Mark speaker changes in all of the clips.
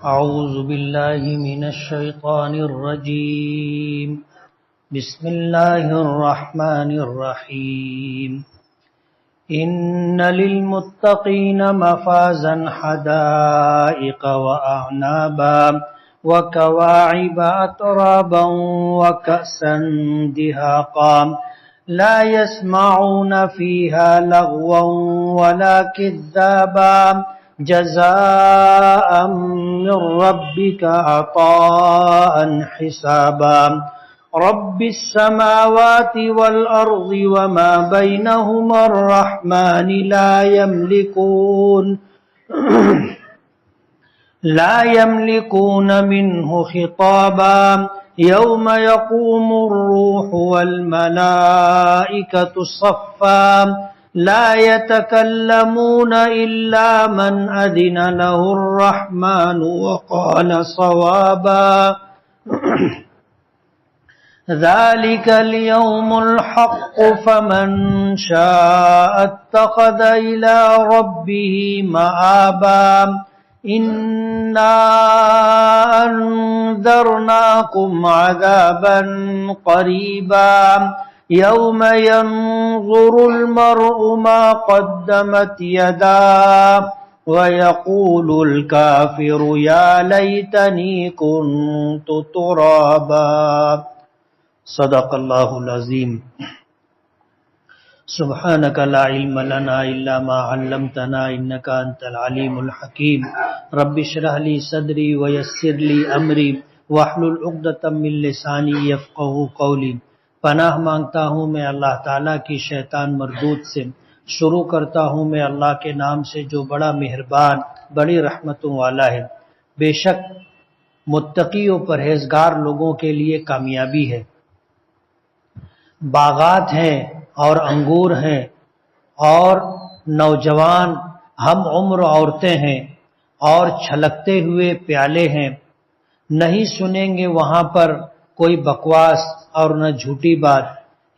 Speaker 1: أعوذ بالله من الشيطان الرجيم. بسم الله الرحمن الرحيم. إن للمتقين مفازا حدائق وأعنابا وكواعب أترابا وكأسا دهاقا لا يسمعون فيها لغوا ولا كذابا جزاء من ربك عطاء حسابا رب السماوات والأرض وما بينهما الرحمن لا يملكون منه خطابا يوم يقوم الروح والملائكة صفا لا يتكلمون إلا من أذن له الرحمن وقال صوابا ذلك اليوم الحق فمن شاء اتخذ إلى ربه مآبا إنا أنذرناكم عذابا قريبا يوم ينظر المرء ما قدمت يداه ويقول الكافر يا ليتني كنت ترابا. صدق اللہ العظیم. سبحانک لا علم لنا الا ما علمتنا انک انت العلیم الحکیم. رب اشرح لی صدری ویسر لی امری واحلل عقدۃ من لسانی یفقهوا قولی. پناہ مانگتا ہوں میں اللہ تعالیٰ کی شیطان مردود سے. شروع کرتا ہوں میں اللہ کے نام سے جو بڑا مہربان بڑی رحمتوں والا ہے. بے شک متقی و پرہیزگار لوگوں کے لیے کامیابی ہے. باغات ہیں اور انگور ہیں اور نوجوان ہم عمر عورتیں ہیں اور چھلکتے ہوئے پیالے ہیں. نہیں سنیں گے وہاں پر کوئی بکواس اور نہ جھوٹی بات.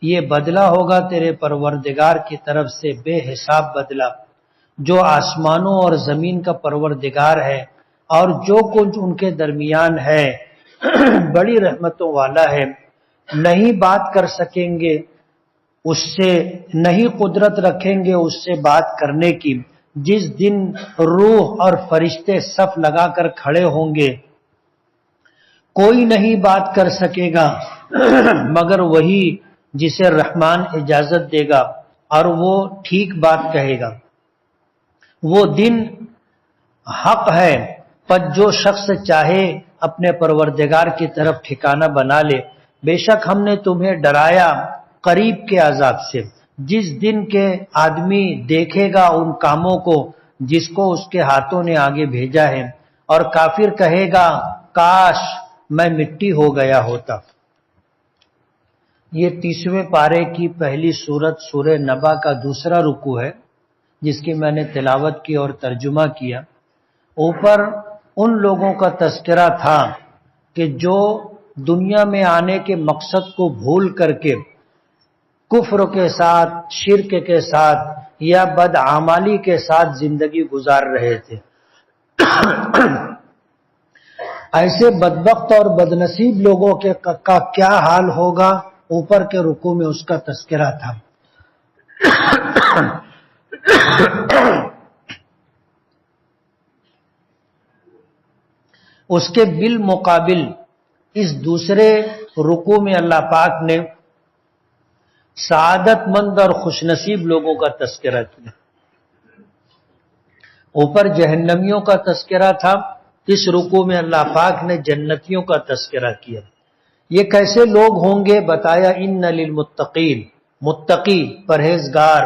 Speaker 1: یہ بدلہ ہوگا تیرے پروردگار کی طرف سے بے حساب بدلہ. جو آسمانوں اور زمین کا پروردگار ہے اور جو کچھ ان کے درمیان ہے بڑی رحمتوں والا ہے. نہیں بات کر سکیں گے اس سے, نہیں قدرت رکھیں گے اس سے بات کرنے کی. جس دن روح اور فرشتے صف لگا کر کھڑے ہوں گے کوئی نہیں بات کر سکے گا مگر وہی جسے رحمان اجازت دے گا اور وہ ٹھیک بات کہے گا. وہ دن حق ہے پر جو شخص چاہے اپنے پروردگار کی طرف ٹھکانہ بنا لے. بے شک ہم نے تمہیں ڈرایا قریب کے عذاب سے, جس دن کے آدمی دیکھے گا ان کاموں کو جس کو اس کے ہاتھوں نے آگے بھیجا ہے, اور کافر کہے گا کاش میں مٹی ہو گیا ہوتا. یہ 30ویں پارے کی پہلی سورت سورہ نبا کا دوسرا رکوع ہے جس کی میں نے تلاوت کی اور ترجمہ کیا. اوپر ان لوگوں کا تذکرہ تھا کہ جو دنیا میں آنے کے مقصد کو بھول کر کے کفر کے ساتھ, شرک کے ساتھ یا بدعمالی کے ساتھ زندگی گزار رہے تھے. ایسے بدبخت اور بدنصیب لوگوں کا کیا حال ہوگا اوپر کے رکوع میں اس کا تذکرہ تھا. اس کے بالمقابل اس دوسرے رکوع میں اللہ پاک نے سعادت مند اور خوش نصیب لوگوں کا تذکرہ کیا. اوپر جہنمیوں کا تذکرہ تھا, اس رکوع میں اللہ پاک نے جنتیوں کا تذکرہ کیا. یہ کیسے لوگ ہوں گے بتایا, ان للمتقین, متقی پرہیزگار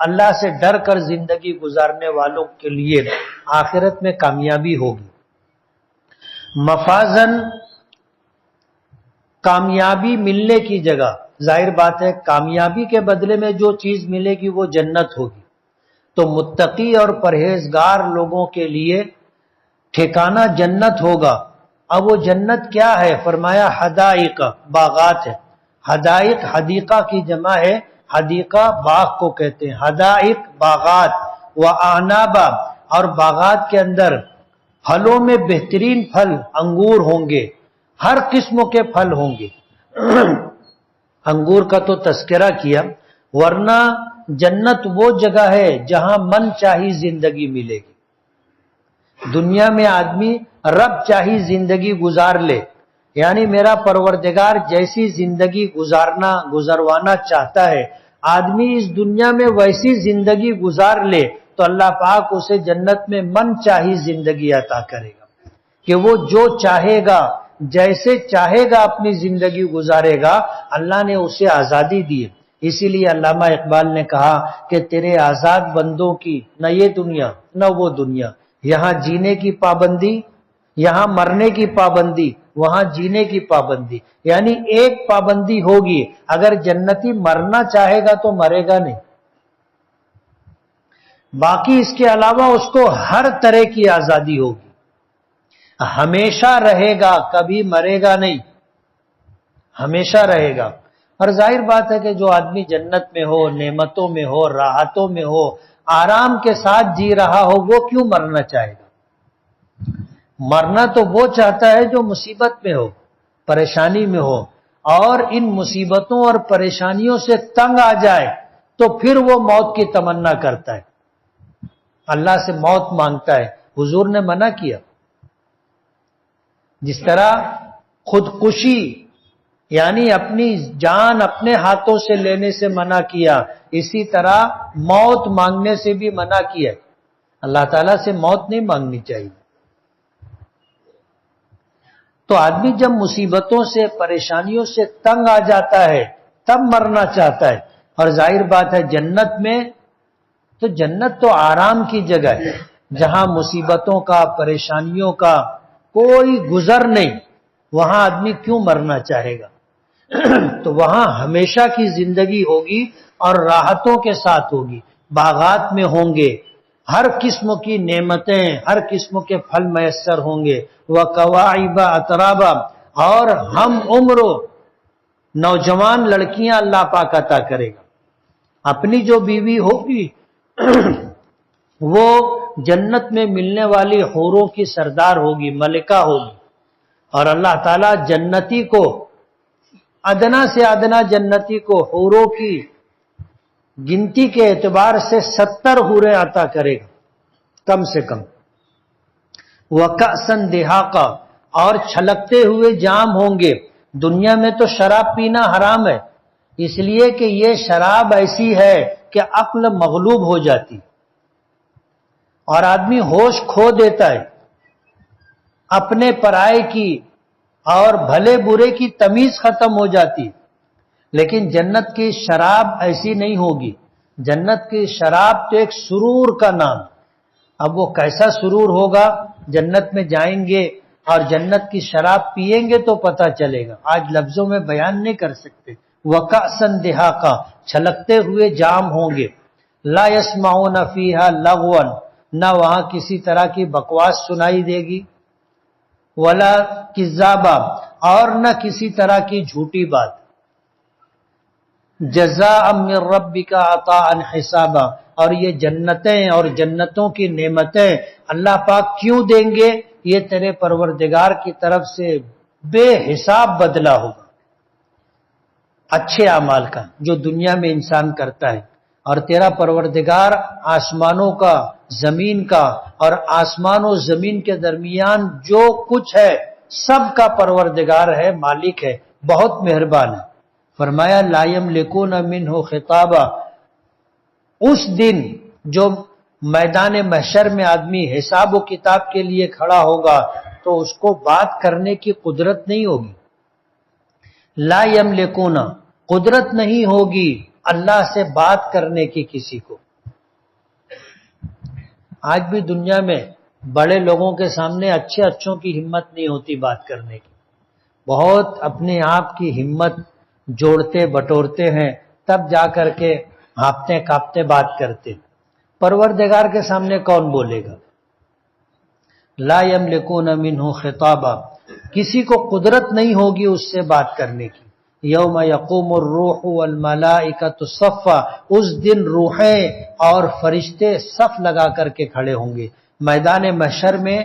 Speaker 1: اللہ سے ڈر کر زندگی گزارنے والوں کے لیے آخرت میں کامیابی ہوگی. مفازن کامیابی ملنے کی جگہ, ظاہر بات ہے کامیابی کے بدلے میں جو چیز ملے گی وہ جنت ہوگی. تو متقی اور پرہیزگار لوگوں کے لیے ٹھکانہ جنت ہوگا. اب وہ جنت کیا ہے؟ فرمایا حدائق, باغات ہے. حدائق حدیقہ کی جمع ہے, حدیقہ باغ کو کہتے ہیں. حدائق باغات, و اعنابا, اور باغات کے اندر پھلوں میں بہترین پھل انگور ہوں گے، ہر قسم کے پھل ہوں گے۔ انگور کا تو تذکرہ کیا، ورنہ جنت وہ جگہ ہے جہاں من چاہی زندگی ملے گی۔ دنیا میں آدمی رب چاہی زندگی گزار لے، یعنی میرا پروردگار جیسی زندگی گزروانا چاہتا ہے، آدمی اس دنیا میں ویسی زندگی گزار لے تو اللہ پاک اسے جنت میں من چاہی زندگی عطا کرے گا، کہ وہ جو چاہے گا جیسے چاہے گا اپنی زندگی گزارے گا۔ اللہ نے اسے آزادی دی، اسی لیے علامہ اقبال نے کہا کہ تیرے آزاد بندوں کی نہ یہ دنیا نہ وہ دنیا، یہاں جینے کی پابندی، یہاں مرنے کی پابندی، وہاں جینے کی پابندی، یعنی ایک پابندی ہوگی، اگر جنتی مرنا چاہے گا تو مرے گا نہیں، باقی اس کے علاوہ اس کو ہر طرح کی آزادی ہوگی، ہمیشہ رہے گا، کبھی مرے گا نہیں، ہمیشہ رہے گا۔ اور ظاہر بات ہے کہ جو آدمی جنت میں ہو، نعمتوں میں ہو، راحتوں میں ہو، آرام کے ساتھ جی رہا ہو، وہ کیوں مرنا چاہے گا؟ مرنا تو وہ چاہتا ہے جو مصیبت میں ہو، پریشانی میں ہو، اور ان مصیبتوں اور پریشانیوں سے تنگ آ جائے تو پھر وہ موت کی تمنا کرتا ہے، اللہ سے موت مانگتا ہے۔ حضور نے منع کیا، جس طرح خودکشی یعنی اپنی جان اپنے ہاتھوں سے لینے سے منع کیا، اسی طرح موت مانگنے سے بھی منع کیا۔ اللہ تعالیٰ سے موت نہیں مانگنی چاہیے۔ تو آدمی جب مصیبتوں سے پریشانیوں سے تنگ آ جاتا ہے تب مرنا چاہتا ہے، اور ظاہر بات ہے جنت میں تو جنت تو آرام کی جگہ ہے، جہاں مصیبتوں کا پریشانیوں کا کوئی گزر نہیں، وہاں آدمی کیوں مرنا چاہے گا؟ تو وہاں ہمیشہ کی زندگی ہوگی اور راحتوں کے ساتھ ہوگی، باغات میں ہوں گے، ہر قسم کی نعمتیں، ہر قسم کے پھل میسر ہوں گے، وَكَوَاعِبَ أَتْرَابًا، اور ہم عمر نوجوان لڑکیاں اللہ پاک عطا کرے گا۔ اپنی جو بیوی ہوگی وہ جنت میں ملنے والی حوروں کی سردار ہوگی، ملکہ ہوگی، اور اللہ تعالیٰ جنتی کو، ادنا سے ادنا جنتی کو حوروں کی گنتی کے اعتبار سے 70 حوریں عطا کرے گا کم سے کم۔ وَكَأْسًا دِهَاقًا، اور چھلکتے ہوئے جام ہوں گے۔ دنیا میں تو شراب پینا حرام ہے، اس لیے کہ یہ شراب ایسی ہے کہ عقل مغلوب ہو جاتی اور آدمی ہوش کھو دیتا ہے، اپنے پرائے کی اور بھلے برے کی تمیز ختم ہو جاتی۔ لیکن جنت کی شراب ایسی نہیں ہوگی، جنت کی شراب تو ایک سرور کا نام۔ اب وہ کیسا سرور ہوگا، جنت میں جائیں گے اور جنت کی شراب پیئیں گے تو پتہ چلے گا، آج لفظوں میں بیان نہیں کر سکتے۔ وَكَأْسًا دِهَاقًا، چھلکتے ہوئے جام ہوں گے۔ لَا يَسْمَعُونَ فِيهَا لَغْوًا، نہ وہاں کسی طرح کی بکواس سنائی دے گی، وَلَا كِذَّابًا، اور نہ کسی طرح کی جھوٹی بات۔ جَزَاءً مِّن رَّبِّكَ عَطَاءً حِسَابًا، اور یہ جنتیں اور جنتوں کی نعمتیں اللہ پاک کیوں دیں گے؟ یہ تیرے پروردگار کی طرف سے بے حساب بدلہ ہوگا اچھے اعمال کا جو دنیا میں انسان کرتا ہے، اور تیرا پروردگار آسمانوں کا، زمین کا، اور آسمان و زمین کے درمیان جو کچھ ہے سب کا پروردگار ہے، مالک ہے، بہت مہربان ہے۔ فرمایا لا یملکون منہ خطابا، اس دن جو میدان محشر میں آدمی حساب و کتاب کے لیے کھڑا ہوگا تو اس کو بات کرنے کی قدرت نہیں ہوگی، لا یملکون، قدرت نہیں ہوگی اللہ سے بات کرنے کی کسی کو۔ آج بھی دنیا میں بڑے لوگوں کے سامنے اچھوں کی ہمت نہیں ہوتی بات کرنے کی، بہت اپنے آپ کی ہمت جوڑتے بٹورتے ہیں، تب جا کر کے ہانپتے کانپتے بات کرتے۔ پروردگار کے سامنے کون بولے گا؟ لا یملکون منہ خطابا، کسی کو قدرت نہیں ہوگی اس سے بات کرنے کی۔ یوم یقوم الروح والملائکۃ صفا، اس دن روحیں اور فرشتے صف لگا کر کے کھڑے ہوں گے۔ میدان محشر میں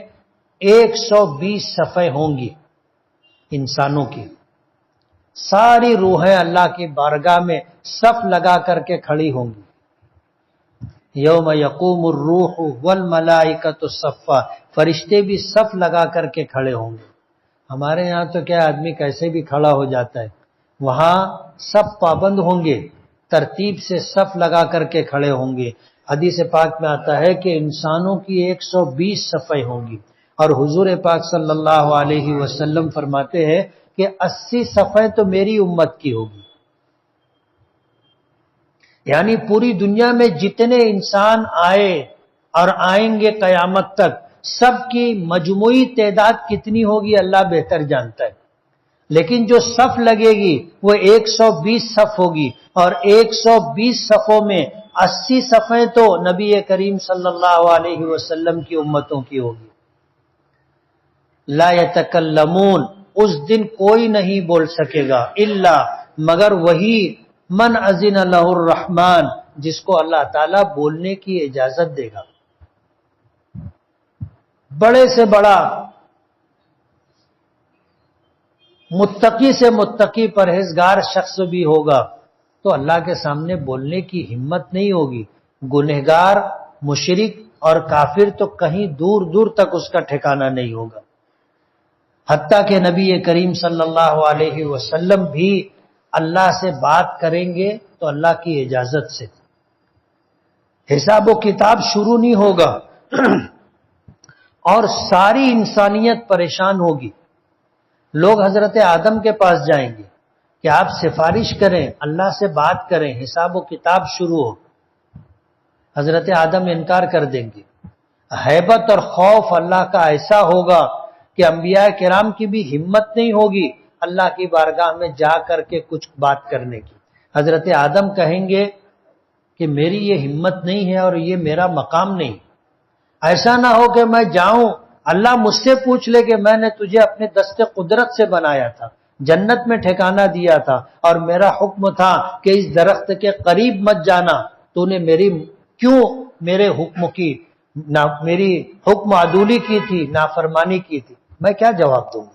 Speaker 1: 120 صفیں ہوں گی انسانوں کی. ساری روحیں اللہ کی بارگاہ میں صف لگا کر کے کھڑی ہوں گی. یوم یقوم الروح والملائکۃ صفا، فرشتے بھی صف لگا کر کے کھڑے ہوں گے. ہمارے یہاں تو کیا آدمی کیسے بھی کھڑا ہو جاتا ہے، وہاں سب پابند ہوں گے، ترتیب سے صف لگا کر کے کھڑے ہوں گے. حدیث پاک میں آتا ہے کہ انسانوں کی 120 صفیں ہوں گی، اور حضور پاک صلی اللہ علیہ وسلم فرماتے ہیں کہ 80 صفیں تو میری امت کی ہوگی. یعنی پوری دنیا میں جتنے انسان آئے اور آئیں گے قیامت تک، سب کی مجموعی تعداد کتنی ہوگی اللہ بہتر جانتا ہے. لیکن جو صف لگے گی وہ 120 صف ہوگی، اور 120 صفوں میں 80 صفیں تو نبی کریم صلی اللہ علیہ وسلم کی امتوں کی ہوگی. لا یتکلمون، اس دن کوئی نہیں بول سکے گا، الا مگر وہی من اذن لہ الرحمن، جس کو اللہ تعالیٰ بولنے کی اجازت دے گا. بڑے سے بڑا، متقی سے متقی پرہیزگار شخص بھی ہوگا تو اللہ کے سامنے بولنے کی ہمت نہیں ہوگی. گنہگار، مشرک اور کافر تو کہیں دور دور تک اس کا ٹھکانہ نہیں ہوگا. حتیٰ کہ نبی کریم صلی اللہ علیہ وسلم بھی اللہ سے بات کریں گے تو اللہ کی اجازت سے. حساب و کتاب شروع نہیں ہوگا اور ساری انسانیت پریشان ہوگی. لوگ حضرت آدم کے پاس جائیں گے کہ آپ سفارش کریں، اللہ سے بات کریں، حساب و کتاب شروع ہو. حضرت آدم انکار کر دیں گے. ہیبت اور خوف اللہ کا ایسا ہوگا کہ انبیاء کرام کی بھی ہمت نہیں ہوگی اللہ کی بارگاہ میں جا کر کے کچھ بات کرنے کی. حضرت آدم کہیں گے کہ میری یہ ہمت نہیں ہے اور یہ میرا مقام نہیں. ایسا نہ ہو کہ میں جاؤں، اللہ مجھ سے پوچھ لے کہ میں نے تجھے اپنے دست قدرت سے بنایا تھا، جنت میں ٹھکانہ دیا تھا، اور میرا حکم تھا کہ اس درخت کے قریب مت جانا، تو نے کیوں میرے حکم کی، میری حکم عدولی کی تھی، نافرمانی کی تھی. میں کیا جواب دوں گا؟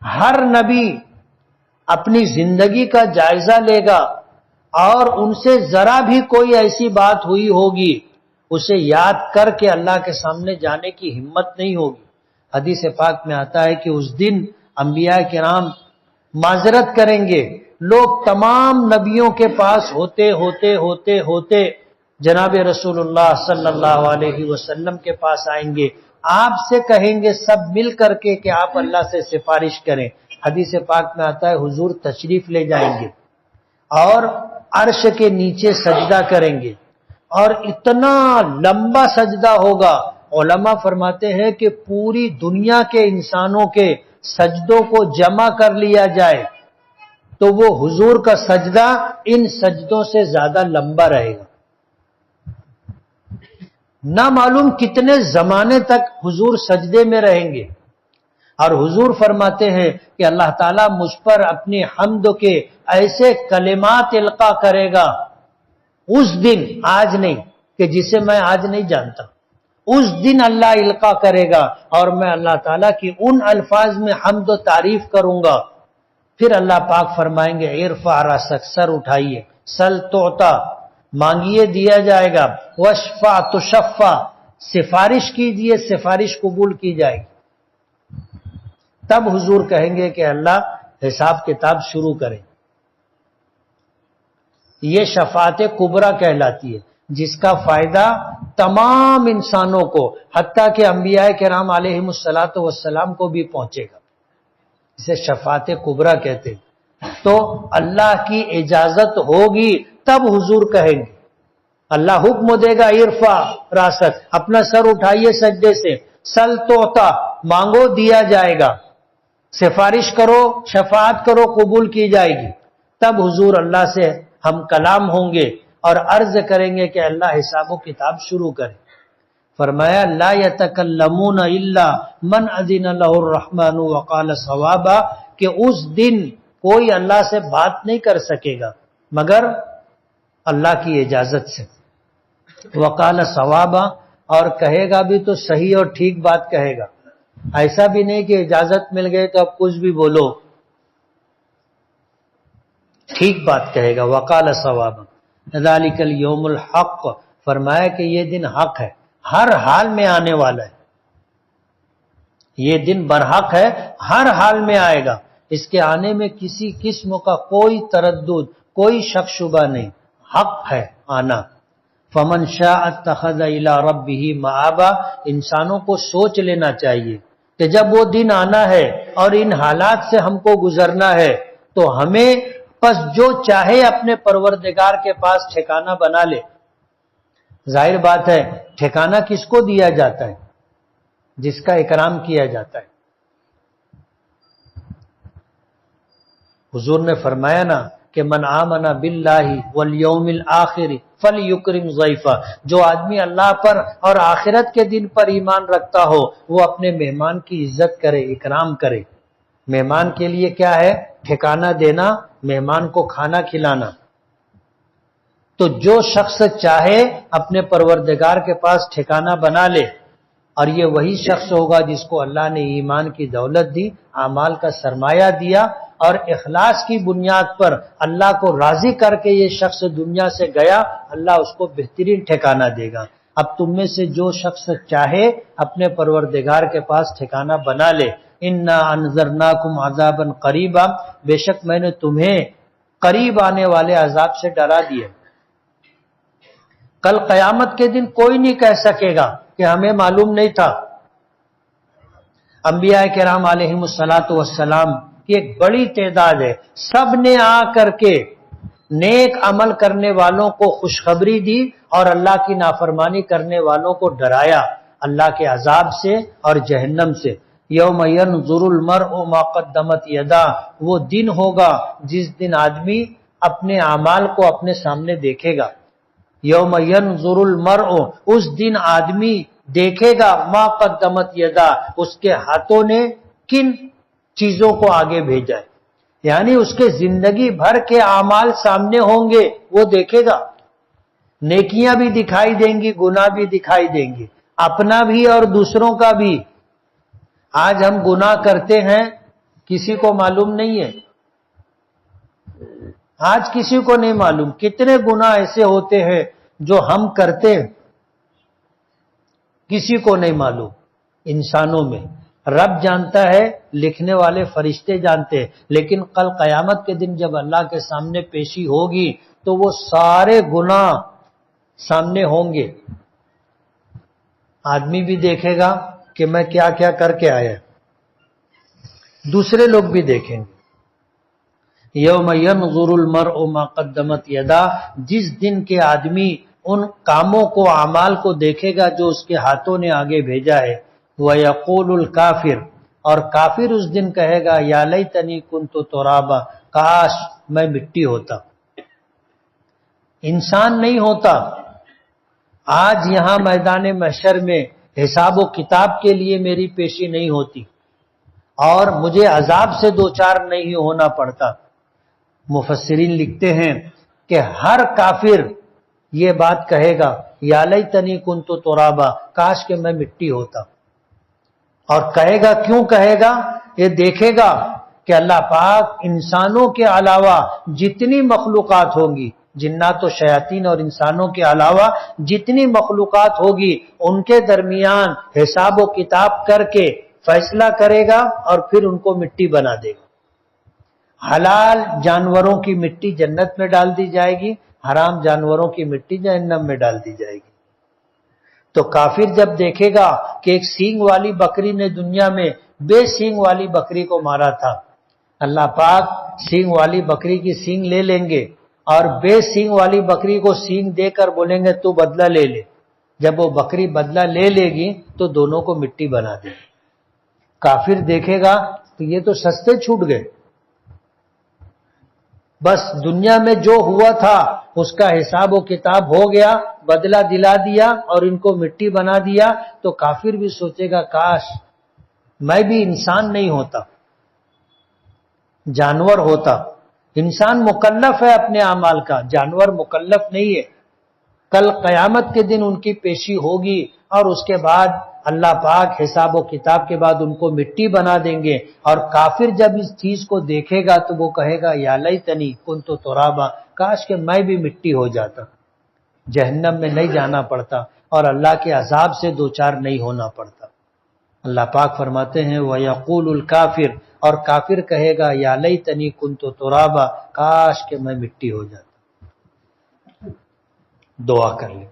Speaker 1: ہر نبی اپنی زندگی کا جائزہ لے گا، اور ان سے ذرا بھی کوئی ایسی بات ہوئی ہوگی اسے یاد کر کے اللہ کے سامنے جانے کی ہمت نہیں ہوگی. حدیث پاک میں آتا ہے کہ اس دن انبیاء کرام معذرت کریں گے. لوگ تمام نبیوں کے پاس ہوتے ہوتے ہوتے ہوتے جناب رسول اللہ صلی اللہ علیہ وسلم کے پاس آئیں گے. آپ سے کہیں گے سب مل کر کے کہ آپ اللہ سے سفارش کریں. حدیث پاک میں آتا ہے حضور تشریف لے جائیں گے اور عرش کے نیچے سجدہ کریں گے، اور اتنا لمبا سجدہ ہوگا. علماء فرماتے ہیں کہ پوری دنیا کے انسانوں کے سجدوں کو جمع کر لیا جائے تو وہ حضور کا سجدہ ان سجدوں سے زیادہ لمبا رہے گا. نہ معلوم کتنے زمانے تک حضور سجدے میں رہیں گے. اور حضور فرماتے ہیں کہ اللہ تعالیٰ مجھ پر اپنی حمد کے ایسے کلمات القا کرے گا اس دن، آج نہیں کہ جسے میں آج نہیں جانتا، اس دن اللہ القا کرے گا اور میں اللہ تعالیٰ کی ان الفاظ میں حمد و تعریف کروں گا. پھر اللہ پاک فرمائیں گے ارفع راسک، سر اٹھائیے، سل تعطا، مانگیے دیا جائے گا، واشفع تشفع، سفارش کیجئے سفارش قبول کی جائے گی. تب حضور کہیں گے کہ اللہ حساب کتاب شروع کریں. یہ شفاعت کبریٰ کہلاتی ہے، جس کا فائدہ تمام انسانوں کو، حتیٰ کہ انبیاء کرام علیہم الصلاۃ والسلام کو بھی پہنچے گا. اسے شفاعت کبریٰ کہتے ہیں. تو اللہ کی اجازت ہوگی تب حضور کہیں گے. اللہ حکم دے گا ارفع راسک، اپنا سر اٹھائیے سجدے سے، سل تعطا، مانگو دیا جائے گا، سفارش کرو شفاعت کرو قبول کی جائے گی. تب حضور اللہ سے ہم کلام ہوں گے اور عرض کریں گے کہ اللہ حساب و کتاب شروع کرے. فرمایا لا یتکلمون الا من اذن لہ الرحمن وقال صوابا، کہ اس دن کوئی اللہ سے بات نہیں کر سکے گا مگر اللہ کی اجازت سے. وقال صوابا، اور کہے گا بھی تو صحیح اور ٹھیک بات کہے گا، ایسا بھی نہیں کہ اجازت مل گئے تو اب کچھ بھی بولو، ٹھیک بات کہے گا۔ وقال صوابا ذالک الیوم الحق، فرمایا کہ یہ دن حق ہے، ہر حال میں آنے والا ہے، یہ دن برحق ہے، ہر حال میں آئے گا، اس کے آنے میں کسی قسم کا کوئی تردد، کوئی شک شبہ نہیں، حق ہے آنا۔ فمن شاء اتخذ الی ربہ مآبا، انسانوں کو سوچ لینا چاہیے کہ جب وہ دن آنا ہے اور ان حالات سے ہم کو گزرنا ہے تو ہمیں پس جو چاہے اپنے پروردگار کے پاس ٹھکانہ بنا لے۔ ظاہر بات ہے ٹھکانہ کس کو دیا جاتا ہے؟ جس کا اکرام کیا جاتا ہے۔ حضور نے فرمایا نا کہ من آمن باللہ والیوم الآخر فلیکرم ضیفہ، جو آدمی اللہ پر اور آخرت کے دن پر ایمان رکھتا ہو وہ اپنے مہمان کی عزت کرے، اکرام کرے۔ مہمان کے لیے کیا ہے؟ ٹھکانہ دینا، مہمان کو کھانا کھلانا۔ تو جو شخص چاہے اپنے پروردگار کے پاس ٹھکانہ بنا لے، اور یہ وہی شخص ہوگا جس کو اللہ نے ایمان کی دولت دی، اعمال کا سرمایہ دیا، اور اخلاص کی بنیاد پر اللہ کو راضی کر کے یہ شخص دنیا سے گیا، اللہ اس کو بہترین ٹھکانہ دے گا۔ اب تم میں سے جو شخص چاہے اپنے پروردگار کے پاس ٹھکانہ بنا لے۔ انا انذرناکم عذابا قریبا، بے شک میں نے تمہیں قریب آنے والے عذاب سے ڈرا دیا۔ کل قیامت کے دن کوئی نہیں کہہ سکے گا کہ ہمیں معلوم نہیں تھا۔ انبیاء کرام علیہم الصلاۃ والسلام کی ایک بڑی تعداد ہے، سب نے آ کر کے نیک عمل کرنے والوں کو خوشخبری دی اور اللہ کی نافرمانی کرنے والوں کو ڈرایا اللہ کے عذاب سے اور جہنم سے۔ یوم ینظر المرء ما قدمت یداہ، وہ دن ہوگا جس دن آدمی اپنے اعمال کو اپنے سامنے دیکھے گا۔ یوم ینظر المرء، اس دن آدمی دیکھے گا ما قدمت یداہ، اس کے ہاتھوں نے کن چیزوں کو آگے بھیجا ہے، یعنی اس کے زندگی بھر کے اعمال سامنے ہوں گے، وہ دیکھے گا۔ نیکیاں بھی دکھائی دیں گی، گناہ بھی دکھائی دیں گے، اپنا بھی اور دوسروں کا بھی۔ آج ہم گناہ کرتے ہیں کسی کو معلوم نہیں ہے، آج کسی کو نہیں معلوم کتنے گناہ ایسے ہوتے ہیں جو ہم کرتے ہیں، کسی کو نہیں معلوم۔ انسانوں میں رب جانتا ہے، لکھنے والے فرشتے جانتے ہیں، لیکن کل قیامت کے دن جب اللہ کے سامنے پیشی ہوگی تو وہ سارے گناہ سامنے ہوں گے۔ آدمی بھی دیکھے گا کہ میں کیا کیا کر کے آیا، دوسرے لوگ بھی دیکھیں گے۔ یوم ینظر المرء ما قدمت یداہ، جس دن کے آدمی ان کاموں کو، اعمال کو دیکھے گا جو اس کے ہاتھوں نے آگے بھیجا ہے۔ وَيَقُولُ الْكَافِرُ، اور کافر اس دن کہے گا یا لیتنی کنت ترابا، کاش میں مٹی ہوتا، انسان نہیں ہوتا۔ آج یہاں میدان محشر میں حساب و کتاب کے لیے میری پیشی نہیں ہوتی اور مجھے عذاب سے دوچار نہیں ہونا پڑتا۔ مفسرین لکھتے ہیں کہ ہر کافر یہ بات کہے گا یا لیتنی کنت ترابا، کاش کہ میں مٹی ہوتا۔ اور کہے گا، کیوں کہے گا؟ یہ دیکھے گا کہ اللہ پاک انسانوں کے علاوہ جتنی مخلوقات ہوں گی، جنات و شیاطین اور انسانوں کے علاوہ جتنی مخلوقات ہوگی، ان کے درمیان حساب و کتاب کر کے فیصلہ کرے گا اور پھر ان کو مٹی بنا دے گا۔ حلال جانوروں کی مٹی جنت میں ڈال دی جائے گی، حرام جانوروں کی مٹی جہنم میں ڈال دی جائے گی۔ تو کافر جب دیکھے گا کہ ایک سینگ والی بکری نے دنیا میں بے سینگ والی بکری کو مارا تھا، اللہ پاک سینگ والی بکری کی سینگ لے لیں گے اور بے سینگ والی بکری کو سینگ دے کر بولیں گے تو بدلہ لے لے۔ جب وہ بکری بدلہ لے لے گی تو دونوں کو مٹی بنا دے گی۔ کافر دیکھے گا تو یہ تو سستے چھوٹ گئے، بس دنیا میں جو ہوا تھا اس کا حساب و کتاب ہو گیا، بدلہ دلا دیا اور ان کو مٹی بنا دیا۔ تو کافر بھی سوچے گا کاش میں بھی انسان نہیں ہوتا، جانور ہوتا۔ انسان مکلف ہے اپنے اعمال کا، جانور مکلف نہیں ہے۔ کل قیامت کے دن ان کی پیشی ہوگی اور اس کے بعد اللہ پاک حساب و کتاب کے بعد ان کو مٹی بنا دیں گے، اور کافر جب اس چیز کو دیکھے گا تو وہ کہے گا یا لیتنی کنت ترابا، کاش کہ میں بھی مٹی ہو جاتا، جہنم میں نہیں جانا پڑتا اور اللہ کے عذاب سے دوچار نہیں ہونا پڑتا۔ اللہ پاک فرماتے ہیں وَيَقُولُ الْكَافِرُ، اور کافر کہے گا یا لیتنی کنت ترابا، کاش کہ میں مٹی ہو جاتا۔ دعا کر لیں۔